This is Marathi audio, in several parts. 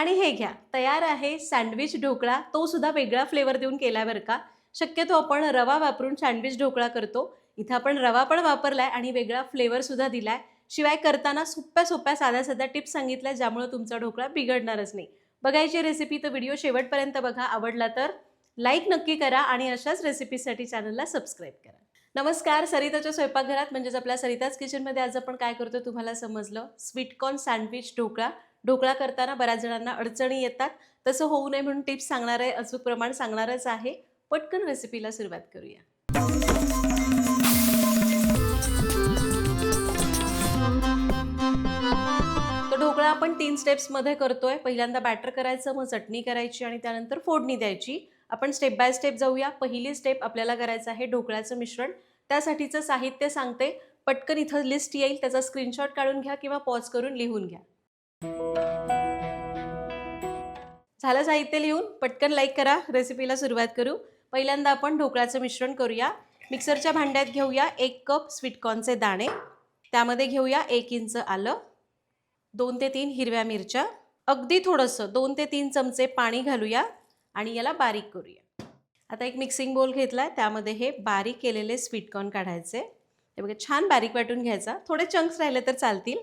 आणि हे घ्या, तयार आहे सँडविच ढोकळा. तो सुद्धा वेगळा फ्लेवर देऊन केलाय बरं का. शक्यतो आपण रवा वापरून सँडविच ढोकळा करतो. इथं आपण रवा पण वापरलाय आणि वेगळा फ्लेवर सुद्धा दिलाय. शिवाय करताना सोप्या-सोप्या, साध्या-साध्या टिप्स सांगितल्या, ज्यामुळे तुमचा ढोकळा बिघडणारच नाही. बघायची रेसिपी तर व्हिडिओ शेवटपर्यंत बघा. आवडला तर लाईक नक्की करा आणि अशाच रेसिपीसाठी चॅनलला सबस्क्राईब करा. नमस्कार, सरिताच्या स्वयंपाकघरात म्हणजेच आपल्या सरिताज किचनमध्ये आज आपण काय करतो तुम्हाला समजलं. Sweet corn sandwich dhokla. Dhokla करताना बऱ्याच जणांना अडचणी येतात. तसं होऊ नये म्हणून टिप्स सांगणार आहे, अचूक प्रमाण सांगणारच आहे. पटकन रेसिपीला सुरुवात करूया. तो ढोकळा आपण 3 स्टेप्समध्ये करतोय. पहिल्यांदा बॅटर करायचं, मग चटणी करायची आणि त्यानंतर फोडणी द्यायची. आपण स्टेप बाय स्टेप जाऊया. पहिली स्टेप आपल्याला करायचं आहे ढोकळ्याचं मिश्रण. त्यासाठीचं साहित्य सांगते. पटकन इथं लिस्ट येईल, त्याचा स्क्रीनशॉट काढून घ्या किंवा पॉज करून लिहून घ्या. झालं साहित्य लिहून? पटकन लाईक करा. रेसिपीला सुरुवात करू. पहिल्यांदा आपण ढोकळ्याचं मिश्रण करूया. मिक्सरच्या भांड्यात घेऊया 1 कप स्वीटकॉर्नचे दाणे. त्यामध्ये घेऊया 1 इंच आलं, 2 ते 3 हिरव्या मिरच्या, अगदी थोडंसं 2 ते 3 चमचे पाणी घालूया आणि याला बारीक करूया. आता एक मिक्सिंग बोल घेतला आहे, त्यामध्ये हे बारीक केलेले स्वीटकॉर्न काढायचे. हे बघा, छान बारीक वाटून घ्यायचा. थोडे चंक्स राहिले तर चालतील.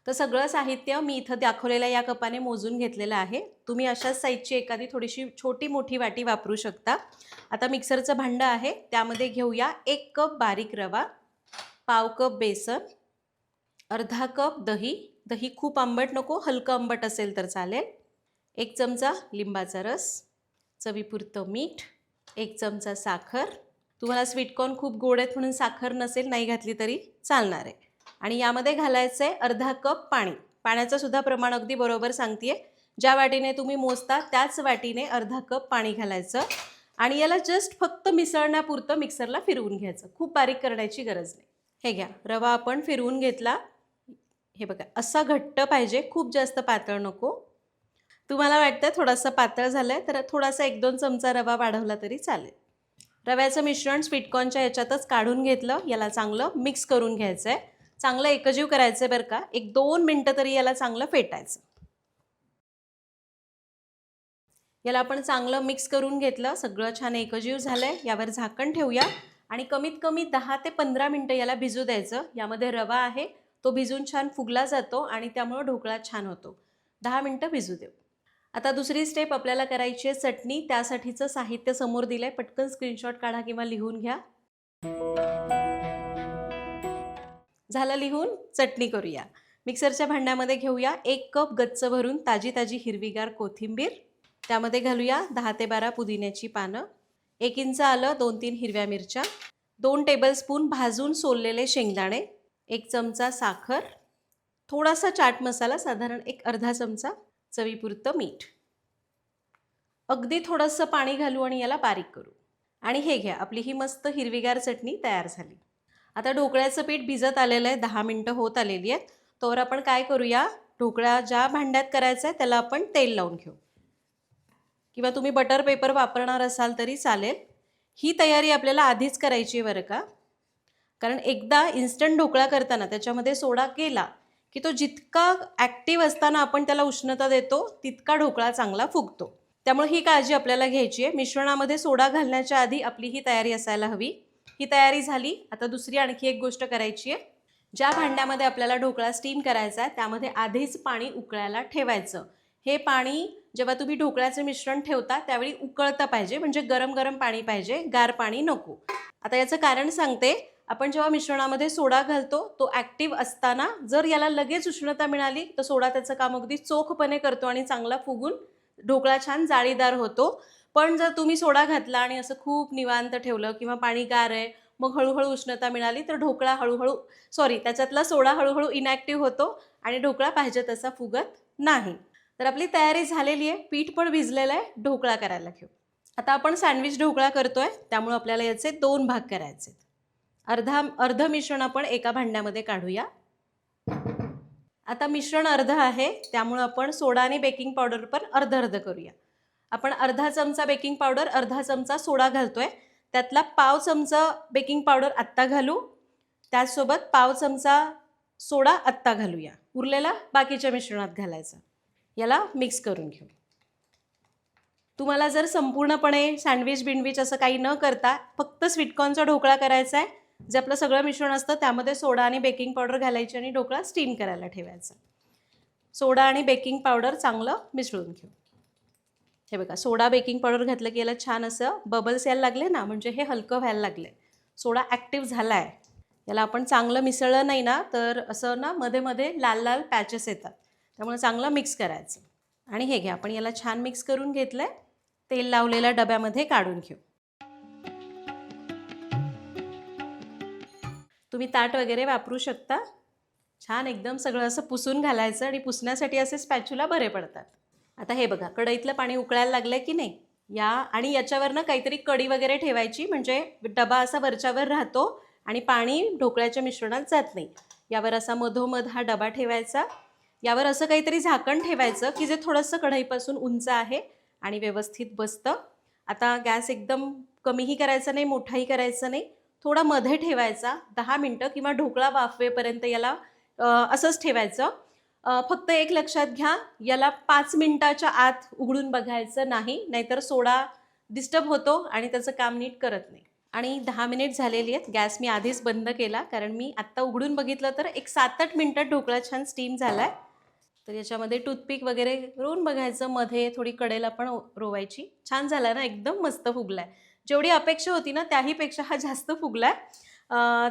तर सगळं साहित्य मी इथं दाखवलेल्या या कपाने मोजून घेतलेलं आहे. तुम्ही अशाच साईजची एखादी थोडीशी छोटी मोठी वाटी वापरू शकता. आता मिक्सरचं भांडं आहे, त्यामध्ये घेऊया 1 कप बारीक रवा, पाव कप बेसन, अर्धा कप दही. दही खूप आंबट नको, हलकं आंबट असेल तर चालेल. 1 चमचा लिंबाचा रस, चवीपुरतं मीठ, 1 चमचा साखर. तुम्हाला स्वीटकॉर्न खूप गोड आहेत म्हणून साखर नसेल, नाही घातली तरी चालणार आहे. आणि यामध्ये घालायचं आहे अर्धा कप पाणी. पाण्याचं सुद्धा प्रमाण अगदी बरोबर सांगते. ज्या वाटीने तुम्ही मोजता त्याच वाटीने अर्धा कप पाणी घालायचं आणि याला जस्ट फक्त मिसळण्यापुरतं मिक्सरला फिरवून घ्यायचं. खूप बारीक करण्याची गरज नाही. हे घ्या, रवा आपण फिरवून घेतला. हे बघा, असा घट्ट पाहिजे, खूप जास्त पातळ नको. तुम्हाला वाटतं थोडासा पातळ झालाय तर थोडासा 1-2 चमचा रवा वाढवला तरी चालेल. रव्याचं मिश्रण स्वीटकॉर्नच्या याच्यातच काढून घेतलं. याला चांगलं मिक्स करून घ्यायचं आहे. चांगलं एकजीव करायचं आहे बरं का. 1-2 मिनटं तरी याला चांगलं फेटायचं. याला आपण चांगलं मिक्स करून घेतलं. सगळं छान एकजीव झालंय. यावर झाकण ठेवूया आणि कमीत कमी 10 ते 15 मिनटं याला भिजू द्यायचं. यामध्ये रवा आहे, तो भिजून छान फुगला जातो आणि त्यामुळे ढोकळा छान होतो. 10 मिनटं भिजू देऊ. आता दुसरी स्टेप आपल्याला करायची आहे चटणी. त्यासाठीचं साहित्य समोर दिलंय. पटकन स्क्रीनशॉट काढा किंवा लिहून घ्या. झालं लिहून? चटणी करूया. मिक्सरच्या भांड्यामध्ये घेऊया 1 कप गच्च भरून ताजी ताजी हिरवीगार कोथिंबीर. त्यामध्ये घालूया 10 ते 12 पुदिन्याची पानं, 1 इंच आलं, 2-3 हिरव्या मिरच्या, 2 टेबलस्पून भाजून सोललेले शेंगदाणे, 1 चमचा साखर, थोडासा चाट मसाला साधारण 1 अर्धा चमचा, चवीपुरतं मीठ. अगदी थोडंसं पाणी घालू आणि याला बारीक करू. आणि हे घ्या, आपली ही मस्त हिरवीगार चटणी तयार झाली. आता ढोकळ्याचं पीठ भिजत आलेलं आहे, 10 मिनटं होत आलेली आहेत. तोवर आपण काय करूया, ढोकळा ज्या भांड्यात करायचा आहे त्याला आपण तेल लावून घेऊ किंवा तुम्ही बटर पेपर वापरणार असाल तरी चालेल. ही तयारी आपल्याला आधीच करायची आहे बरं का. कारण एकदा इन्स्टंट ढोकळा करताना त्याच्यामध्ये सोडा गेला की तो जितका ॲक्टिव्ह असताना आपण त्याला उष्णता देतो तितका ढोकळा चांगला फुगतो. त्यामुळे ही काळजी आपल्याला घ्यायची आहे. मिश्रणामध्ये सोडा घालण्याच्या आधी आपली ही तयारी असायला हवी. ही तयारी झाली. आता दुसरी आणखी एक गोष्ट करायची आहे. ज्या भांड्यामध्ये आपल्याला ढोकळा स्टीम करायचा आहे त्यामध्ये आधीच पाणी उकळायला ठेवायचं. हे पाणी जेव्हा तुम्ही ढोकळ्याचं मिश्रण ठेवता त्यावेळी उकळतं पाहिजे, म्हणजे गरम गरम पाणी पाहिजे, गार पाणी नको. आता याचं कारण सांगते. आपण जेव्हा मिश्रणामध्ये सोडा घालतो तो ॲक्टिव्ह असताना जर याला लगेच उष्णता मिळाली तर सोडा त्याचं काम अगदी चोखपणे करतो आणि चांगला फुगून ढोकळा छान जाळीदार होतो. पण जर तुम्ही सोडा घातला आणि असं खूप निवांत ठेवलं किंवा पाणी गार आहे मग हळूहळू उष्णता मिळाली तर ढोकळा त्याच्यातला सोडा हळूहळू इनॅक्टिव्ह होतो आणि ढोकळा पाहिजे तसा फुगत नाही. तर आपली तयारी झालेली आहे. पीठ पण भिजलेलं आहे. ढोकळा करायला घेऊ. आता आपण सँडविच ढोकळा करतोय त्यामुळे आपल्याला याचे 2 भाग करायचे. अर्ध मिश्रण आपण एका भांड्यामध्ये काढूया. आता मिश्रण अर्ध आहे त्यामुळे आपण सोडा आणि बेकिंग पावडर पण अर्ध अर्ध करूया. आपण अर्धा चमचा बेकिंग पावडर, अर्धा चमचा सोडा घालतोय. त्यातला पाव चमचा बेकिंग पावडर आत्ता घालू. त्याचसोबत पाव चमचा सोडा आत्ता घालूया. उरलेला बाकीच्या मिश्रणात घालायचा. याला मिक्स करून घेऊ. तुम्हाला जर संपूर्णपणे सँडविच बिंडविच असं काही न करता फक्त स्वीटकॉर्नचा ढोकळा करायचा आहे, जे आपलं सगळं मिश्रण असतं त्यामध्ये सोडा आणि बेकिंग पावडर घालायची आणि ढोकळा स्टीम करायला ठेवायचा. सोडा आणि बेकिंग पावडर चांगलं मिसळून घेऊ. हे बघा, सोडा बेकिंग पावडर घातलं की याला छान असं बबल्स यायला लागले ना, म्हणजे हे हलकं व्हायला लागले, सोडा ॲक्टिव्ह झाला आहे. याला आपण चांगलं मिसळलं नाही ना तर असं ना मध्ये मध्ये लाल लाल पॅचेस येतात, त्यामुळे चांगलं मिक्स करायचं. आणि हे घ्या, आपण याला छान मिक्स करून घेतलं आहे. तेल लावलेल्या डब्यामध्ये काढून घेऊ. तुम्ही ताट वगैरे वापरू शकता. छान एकदम सगळं असं पुसून घालायचं आणि पुसण्यासाठी असे स्पॅच्युला बरे पडतात. आता हे बघा, कढईतलं पाणी उकळायला लागलं की नाही, आणि याच्यावर ना काहीतरी कढी वगैरे ठेवायची, म्हणजे डबा असा वरच्यावर राहतो आणि पाणी ढोकळ्याच्या मिश्रणात जात नाही. यावर असा मधोमध हा डबा ठेवायचा. यावर असं काहीतरी झाकण ठेवायचं की जे थोडंसं कढईपासून उंच आहे आणि व्यवस्थित बसतं. आता गॅस एकदम कमीही करायचा नाही, मोठाही करायचा नाही, थोडा मध्ये ठेवायचा. 10 मिनटं किंवा ढोकळा वाफवेपर्यंत याला असंच ठेवायचं. फक्त एक लक्षात घ्या, याला 5 मिनिटाच्या आत उघडून बघायचं नाही, नाहीतर सोडा डिस्टर्ब होतो आणि त्याचं काम नीट करत नाही. आणि 10 मिनिट झालेली आहेत. गॅस मी आधीच बंद केला, कारण मी आत्ता उघडून बघितलं तर एक 7-8 मिनिटात ढोकळा छान स्टीम झाला आहे. तर याच्यामध्ये टूथपिक वगैरे रोवून बघायचं, मध्ये थोडी कडेला पण रोवायची. छान झाला ना, एकदम मस्त फुगला आहे. जेवढी अपेक्षा होती ना त्याहीपेक्षा हा जास्त फुगला आहे.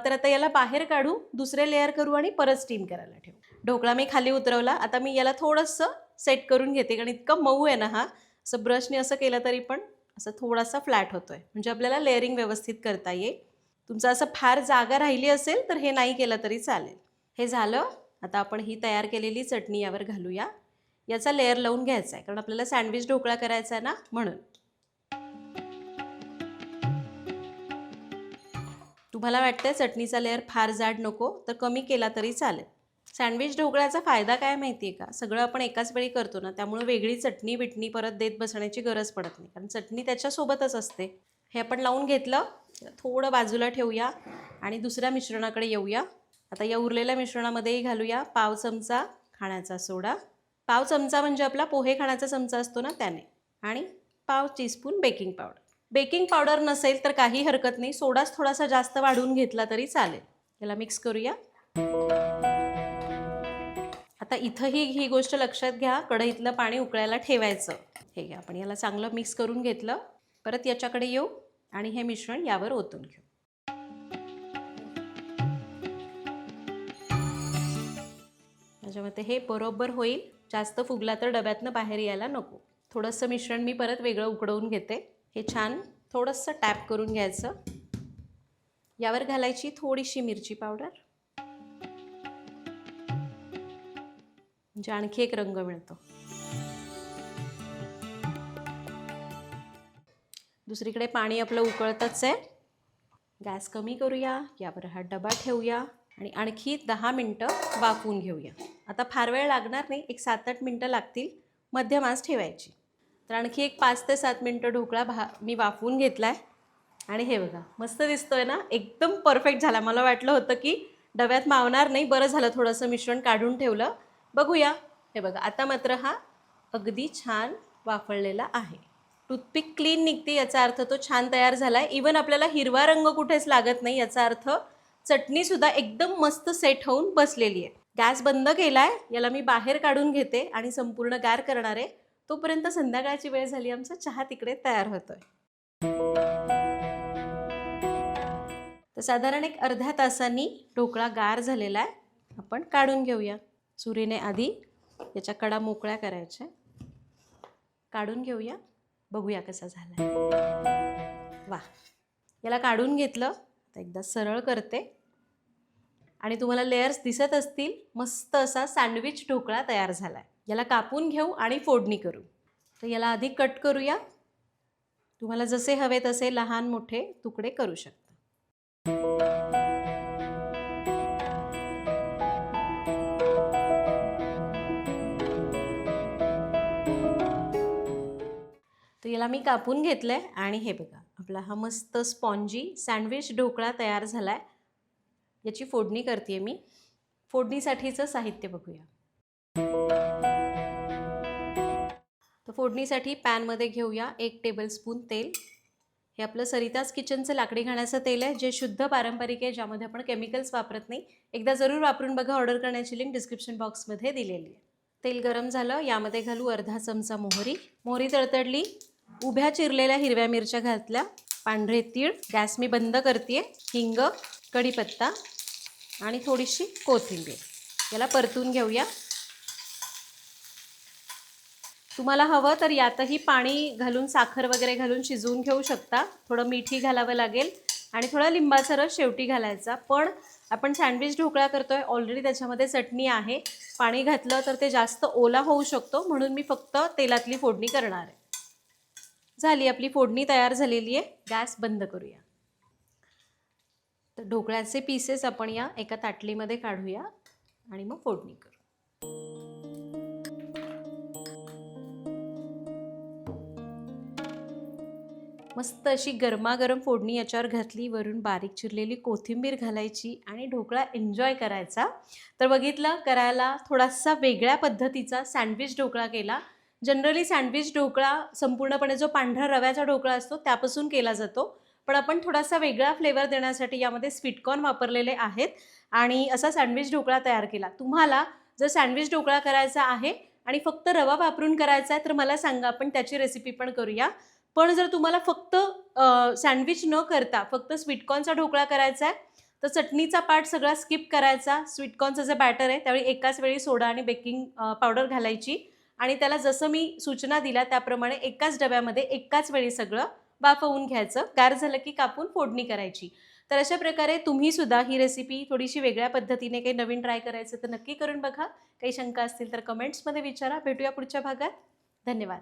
तर आता याला बाहेर काढू, दुसरे लेअर करू आणि परत स्टीम करायला ठेवू. ढोकळा मी खाली उतरवला. आता मी याला थोडंसं सेट करून घेते, कारण इतकं मऊ आहे ना हा, असं ब्रशने असं केलं तरी पण असं थोडासा फ्लॅट होतो आहे, म्हणजे आपल्याला लेअरिंग व्यवस्थित करता येईल. तुमचं असं फार जागा राहिली असेल तर हे नाही केलं तरी चालेल. हे झालं. आता आपण ही तयार केलेली चटणी यावर घालूया. याचा लेअर लावून घ्यायचा आहे, कारण आपल्याला सँडविच ढोकळा करायचा आहे ना, म्हणून. तुम्हाला वाटतंय चटणीचा लेअर फार जाड नको तर कमी केला तरी चालेल. सँडविच ढोकळ्याचा फायदा काय माहिती आहे का, सगळं आपण एकाच वेळी करतो ना, त्यामुळे वेगळी चटणी बिटणी परत देत बसण्याची गरज पडत नाही, कारण चटणी त्याच्यासोबतच असते. हे आपण लावून घेतलं. थोडं बाजूला ठेवूया आणि दुसऱ्या मिश्रणाकडे येऊया. आता या उरलेल्या मिश्रणामध्येही घालूया पाव चमचा खाण्याचा सोडा. पाव चमचा म्हणजे आपला पोहे खाण्याचा चमचा असतो ना, त्याने. आणि पाव teaspoon baking powder. Baking powder नसेल तर काही हरकत नाही, सोडाच थोडासा जास्त वाढवून घेतला तरी चालेल. याला मिक्स करूया. आता इथंही ही गोष्ट लक्षात घ्या, कढईतलं पाणी उकळायला ठेवायचं. हे घ्या, आपण याला चांगलं मिक्स करून घेतलं. परत याच्याकडे येऊ आणि हे मिश्रण यावर ओतून घेऊ. त्याच्यामध्ये हे बरोबर होईल. जास्त फुगला तर डब्यातनं बाहेर यायला नको. थोडंसं मिश्रण मी परत वेगळं उकडवून घेते. हे छान थोडंसं टॅप करून घ्यायचं. यावर घालायची थोडीशी मिरची पावडर, म्हणजे आणखी एक रंग मिळतो. दुसरीकडे पाणी आपलं उकळतच आहे. गॅस कमी करूया. यावर हा डबा ठेवूया आणि आणखी 10 मिनटं वाफवून घेऊया. आता फार वेळ लागणार नाही, एक 7-8 मिनटं लागतील. मध्यम आच ठेवायची. तर आणखी एक 5 ते 7 मिनटं ढोकळा मी वाफवून घेतला आहे. आणि हे बघा, मस्त दिसतोय ना, एकदम परफेक्ट झाला. मला वाटलं होतं की डब्यात मावणार नाही, बरं झालं थोडंसं मिश्रण काढून ठेवलं. बघूया. हे बघा, आता मात्र हा अगदी छान वाफळलेला आहे. टूथपिक क्लीन निघते, याचा अर्थ तो छान तयार झाला आहे. इवन आपल्याला हिरवा रंग कुठेच लागत नाही, याचा अर्थ चटणीसुद्धा एकदम मस्त सेट होऊन बसलेली आहे. गॅस बंद केला आहे. याला मी बाहेर काढून घेते आणि संपूर्ण गार करणार आहे. तोपर्यंत संध्याकाळची वेळ झाली, आमचा चहा तिकडे तयार होतोय. तर साधारण एक अर्ध्या तासांनी ढोकळा गार झालेला आहे. आपण काढून घेऊया. सुरीने आधी याच्या कडा मोकळ्या करायच्या. काढून घेऊया. बघूया कसा झाला. वा, याला काढून घेतलं. आता एकदा सरळ करते आणि तुम्हाला लेयर्स दिसत असतील. मस्त असा सँडविच ढोकळा तयार झाला आहे. याला कापून घेऊ आणि फोडणी करू. तर याला आधी कट करूया. तुम्हाला जसे हवे तसे लहान मोठे तुकडे करू शकता. तर याला मी कापून घेतलं आहे आणि हे बघा, आपला हा मस्त स्पॉन्जी सँडविच ढोकळा तयार झाला आहे. याची फोडणी करते मी. फोडणीसाठीचं साहित्य बघूया. फोडणीसाठी पॅनमध्ये घेऊया 1 टेबलस्पून तेल. हे आपलं सरिताज किचनचं लाकडी घाण्याचं तेल आहे, जे शुद्ध पारंपरिक आहे, ज्यामध्ये आपण केमिकल्स वापरत नाही. एकदा जरूर वापरून बघा. ऑर्डर करण्याची लिंक डिस्क्रिप्शन बॉक्समध्ये दिलेली आहे. तेल गरम झालं, यामध्ये घालू अर्धा चमचा मोहरी. मोहरी तडतडली, उभ्या चिरलेल्या हिरव्या मिरच्या घातल्या, पांढरे तीळ, गॅस मी बंद करते, हिंग, कढीपत्ता आणि थोडीशी कोथिंबीर. याला परतून घेऊया. तुम्हाला हवं तर यातही पाणी घालून साखर वगैरे घालून शिजवून घेऊ शकता. थोडं मीठही घालावं लागेल आणि थोडा लिंबाचा रस शेवटी घालायचा. पण आपण सँडविच ढोकळा करतोय, ऑलरेडी त्याच्यामध्ये चटणी आहे. पाणी घातलं तर ते जास्त ओला होऊ शकतो, म्हणून मी फक्त तेलातली फोडणी करणार आहे. झाली आपली फोडणी तयार झालेली आहे. गॅस बंद करूया. तर ढोकळ्याचे पीसेस आपण या एका ताटलीमध्ये काढूया आणि मग फोडणी करू. मस्त अशी गरमागरम फोडणी याच्यावर घातली, वरून बारीक चिरलेली कोथिंबीर घालायची आणि ढोकळा एन्जॉय करायचा. तर बघितलं, करायला थोडासा वेगळ्या पद्धतीचा सँडविच ढोकळा केला. जनरली सँडविच ढोकळा संपूर्णपणे जो पांढरा रव्याचा ढोकळा असतो त्यापासून केला जातो, पण आपण थोडासा वेगळा फ्लेवर देण्यासाठी यामध्ये स्वीटकॉर्न वापरलेले आहेत आणि असा सँडविच ढोकळा तयार केला. तुम्हाला जर सँडविच ढोकळा करायचा आहे आणि फक्त रवा वापरून करायचा आहे तर मला सांगा, आपण त्याची रेसिपी पण करूया. पण जर तुम्हाला फक्त सँडविच न करता फक्त स्वीटकॉर्नचा ढोकळा करायचा आहे, तर चटणीचा पार्ट सगळा स्किप करायचा. स्वीटकॉर्नचं जे बॅटर आहे त्यावेळी एकाच वेळी सोडा आणि बेकिंग पावडर घालायची आणि त्याला जसं मी सूचना दिल्या त्याप्रमाणे एकाच डब्यामध्ये एकाच वेळी सगळं वाफवून घ्यायचं. गार झालं की कापून फोडणी करायची. तर अशा प्रकारे तुम्ही सुद्धा ही रेसिपी थोडीशी वेगळ्या पद्धतीने काही नवीन ट्राय करायचं तर नक्की करून बघा. काही शंका असतील तर कमेंट्समध्ये विचारा. भेटूया पुढच्या भागात. धन्यवाद.